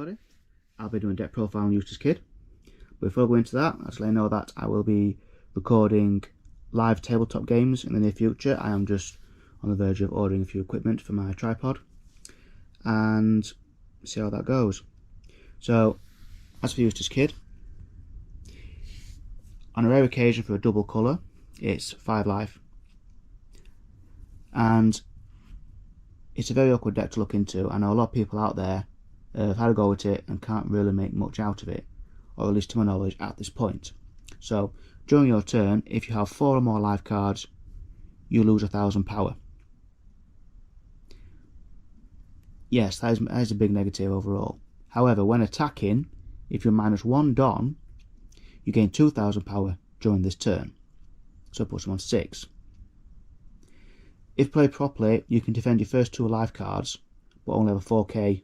everybody. I'll be doing deck profile on Eustass Kid. Before I go into that, I'll just let you know that I will be recording live tabletop games in the near future. I am just on the verge of ordering a few equipment for my tripod and see how that goes. So, as for Eustass Kid, on a rare occasion for a double colour, it's 5 life. And it's a very awkward deck to look into. I know a lot of people out there have had a go at it and can't really make much out of it, or at least to my knowledge at this point. So during your turn, if you have 4 or more life cards, you lose 1000 power. Yes, that is a big negative overall. However, when attacking, if you're -1 Don, you gain 2000 power during this turn. So it puts them on 6. If played properly, you can defend your first 2 life cards, but only have a 4k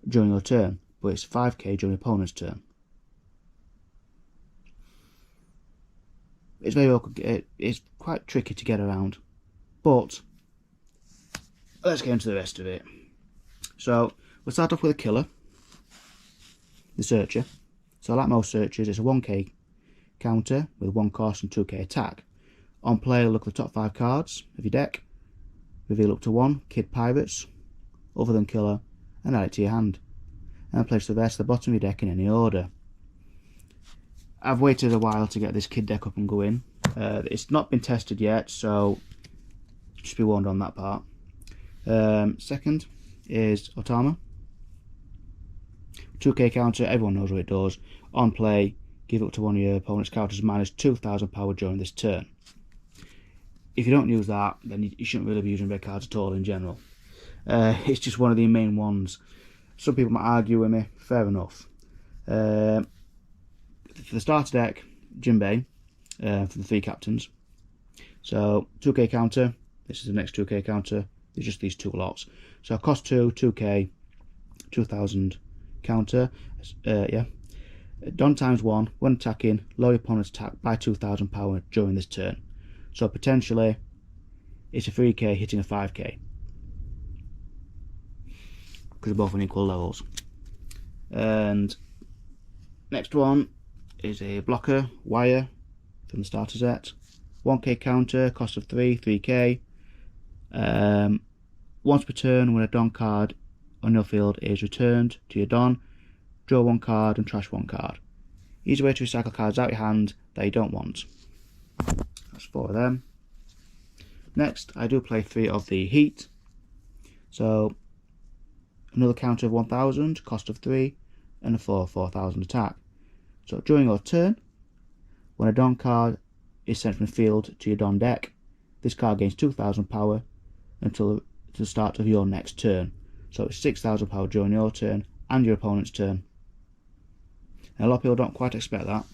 during your turn, but it's 5k during your opponent's turn. It's very awkward. It's quite tricky to get around, but let's get into the rest of it. So we'll start off with a killer, the Searcher. So like most searchers, it's a 1k counter with 1 cost and 2k attack. On play, look at the top 5 cards of your deck, reveal up to 1 Kid Pirates, other than killer, and add it to your hand. And place the rest at the bottom of your deck in any order. I've waited a while to get this Kid deck up and going. It's not been tested yet, so just be warned on that part. Second is Otama. 2k counter, everyone knows what it does. On play, give up to 1 of your opponent's counters -2000 power during this turn. If you don't use that, then you shouldn't really be using red cards at all in general. It's just one of the main ones. Some people might argue with me, fair enough. For the starter deck, Jinbei, for the 3 captains. So 2k counter, this is the next 2k counter, it's just these 2 lots. So cost 2, 2k, 2000 counter, yeah. Don times 1, when attacking, lower your opponent's attack by 2000 power during this turn. So potentially, it's a 3k hitting a 5k. Because they're both on equal levels. And next one is a blocker, Wire, from the starter set. 1k counter, cost of 3, 3k. Once per turn, when a Don card on your field is returned to your Don, draw 1 card and trash 1 card. Easy way to recycle cards out your hand that you don't want. That's 4 of them. Next, I do play 3 of the Heat. So, another counter of 1000, cost of 3, and a 4000 attack. So, during your turn, when a Don card is sent from the field to your Don deck, this card gains 2000 power until the start of your next turn. So, it's 6000 power during your turn and your opponent's turn. And a lot of people don't quite expect that.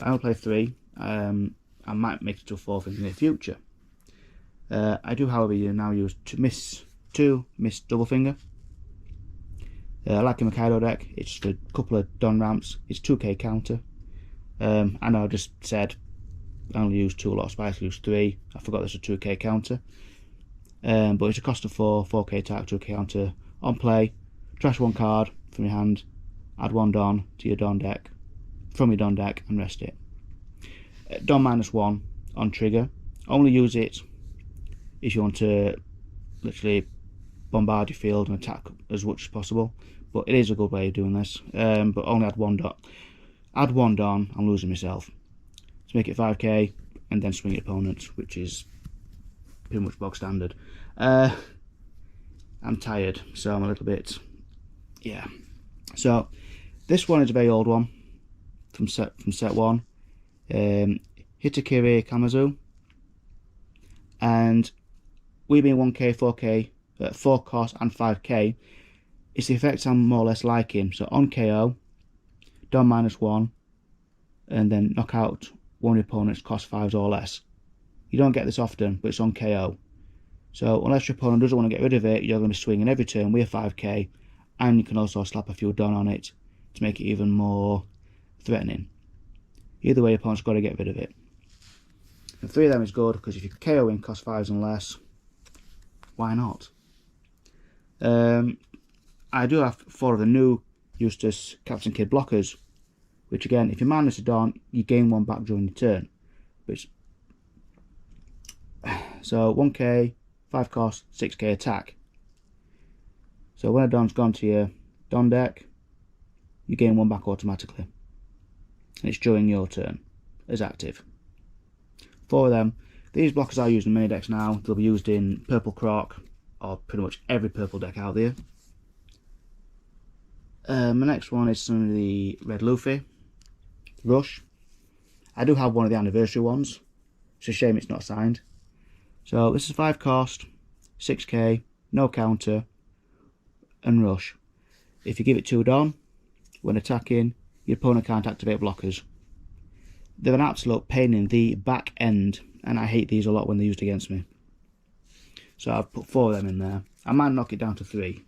I only play 3. I might make it to a 4th in the near future. I do, however, now use two miss double finger. Like in my Kaido deck, it's just a couple of Don ramps. It's 2k counter. I know I just said I only use 2 lots, but I actually use 3. I forgot there's a 2k counter. But it's a cost of 4, 4k attack, 2k counter. On play, trash 1 card from your hand, add 1 Don to your Don deck, from your Don deck, and rest it. Don -1 on trigger. Only use it if you want to literally bombard your field and attack as much as possible. But it is a good way of doing this. But only add 1 Don. Add 1 Don, I'm losing myself. To make it 5k and then swing your opponent, which is pretty much bog standard. I'm tired, so I'm a little bit, yeah. So this one is a very old one from set 1. Hitakiri Kamazu, and we being 1k, 4k, 4 cost and 5k, it's the effects I'm more or less liking. So on KO, Don -1, and then knock out 1 of your opponent's cost 5s or less. You don't get this often, but it's on KO. So unless your opponent doesn't want to get rid of it, you're going to be swinging every turn with a 5k, and you can also slap a few Don on it to make it even more threatening. Either way, your opponent's got to get rid of it. And 3 of them is good, because if you KO in cost 5s and less, why not? I do have 4 of the new Eustass Captain Kidd blockers, which again, if you minus a Don, you gain 1 back during your turn. So 1k, 5 cost, 6k attack. So when a Don's gone to your Don deck, you gain 1 back automatically. And it's during your turn as active. 4 of them. These blockers are used in many decks now. They'll be used in Purple Croc, or pretty much every purple deck out there. My next one is some of the Red Luffy, Rush. I do have one of the anniversary ones. It's a shame it's not signed. So this is 5 cost, 6k, no counter, and Rush. If you give it 2 Don, when attacking, your opponent can't activate blockers. They're an absolute pain in the back end, and I hate these a lot when they're used against me. So I've put 4 of them in there. I might knock it down to 3.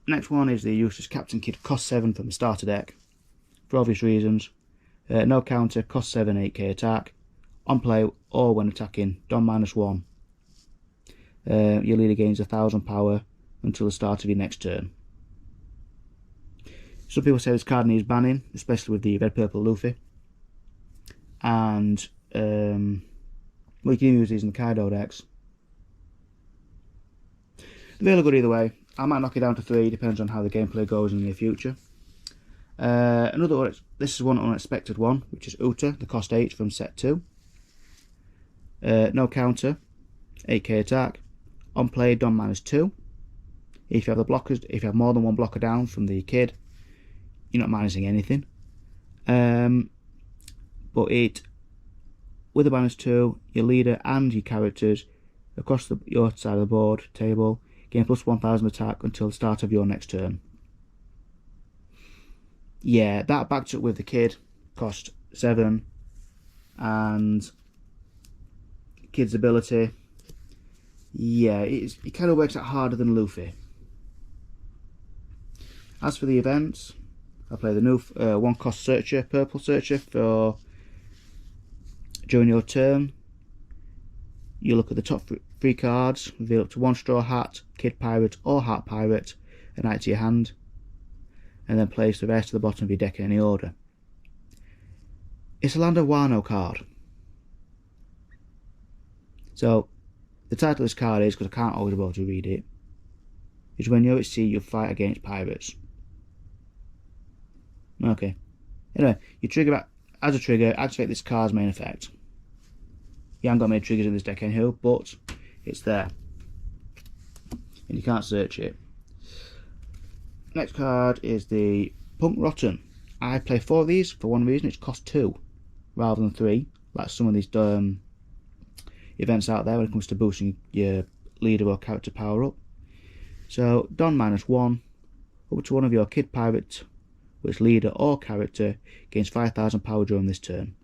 Next one is the Eustass Captain Kidd, cost 7 from the starter deck. For obvious reasons. No counter, cost 7, 8k attack. On play or when attacking, Don -1. Your leader gains 1000 power until the start of your next turn. Some people say this card needs banning, especially with the red purple Luffy. And well, you can use these in the Kaido decks. They're really good either way. I might knock it down to 3, depends on how the gameplay goes in the near future. Another one, this is one unexpected one, which is Uta, the cost 8 from set 2. No counter, 8k attack. On play, Don -2. If you have the blockers, if you have more than 1 blocker down from the Kid, you're not minusing anything. But with a -2, your leader and your characters across your side of the board table gain plus 1000 attack until the start of your next turn. Yeah, that backed up with the Kid, cost 7, and Kid's ability. Yeah, it kind of works out harder than Luffy. As for the events, I play the new 1 cost Searcher, Purple Searcher for during your turn. You look at the top 3 cards, reveal up to 1 Straw Hat, Kid Pirate or Heart Pirate, and add it to your hand, and then place the rest to the bottom of your deck in any order. It's a Land of Wano card. So, the title of this card is, because I can't always be able to read it, is when you're at sea you fight against pirates. Okay. Anyway, you trigger as a trigger, activate this card's main effect. You haven't got many triggers in this deck anyhow, but it's there. And you can't search it. Next card is the Punk Rotten. I play 4 of these for one reason, it's cost 2 rather than 3, like some of these events out there when it comes to boosting your leader or character power up. So Don -1, up to one of your Kid Pirate, which leader or character gains 5000 power during this turn.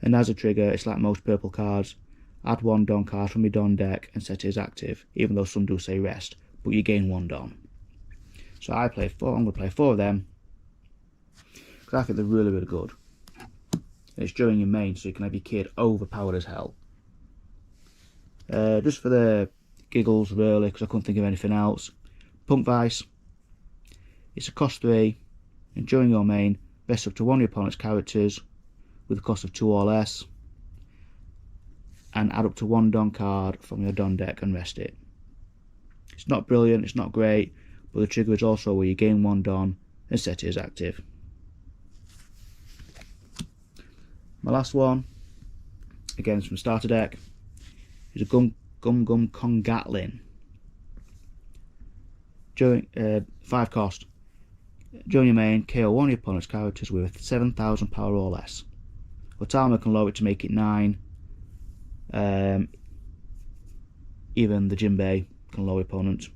And as a trigger, it's like most purple cards, add 1 Don card from your Don deck and set it as active, even though some do say rest, but you gain 1 Don. So I'm going to play 4 of them, because I think they're really, really good. And it's during your main, so you can have your Kid overpowered as hell. Just for the giggles, really, because I couldn't think of anything else. Punk Vice. It's a cost 3, and during your main, best up to 1 of your opponent's characters with a cost of 2 or less, and add up to 1 Don card from your Don deck and rest it. It's not brilliant, it's not great, but the trigger is also where you gain 1 Don and set it as active. My last one, again from starter deck, is a Gum Kongatlin. During 5 cost. During your main, KO 1 of your opponent's characters with 7000 power or less. Otama can lower it to make it 9. Even the Jinbei can lower opponent.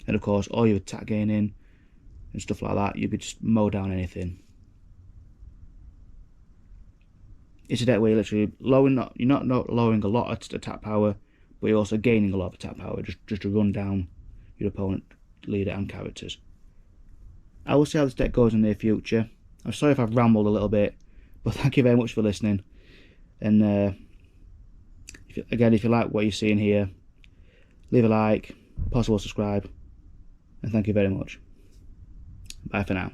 And of course, all your attack gaining and stuff like that, you could just mow down anything. It's a deck where you're literally you're not lowering a lot of attack power, but you're also gaining a lot of attack power just to run down your opponent, leader and characters. I will see how this deck goes in the near future. I'm sorry if I've rambled a little bit, but thank you very much for listening. And if you like what you're seeing here, leave a like, possible, subscribe, and thank you very much. Bye for now.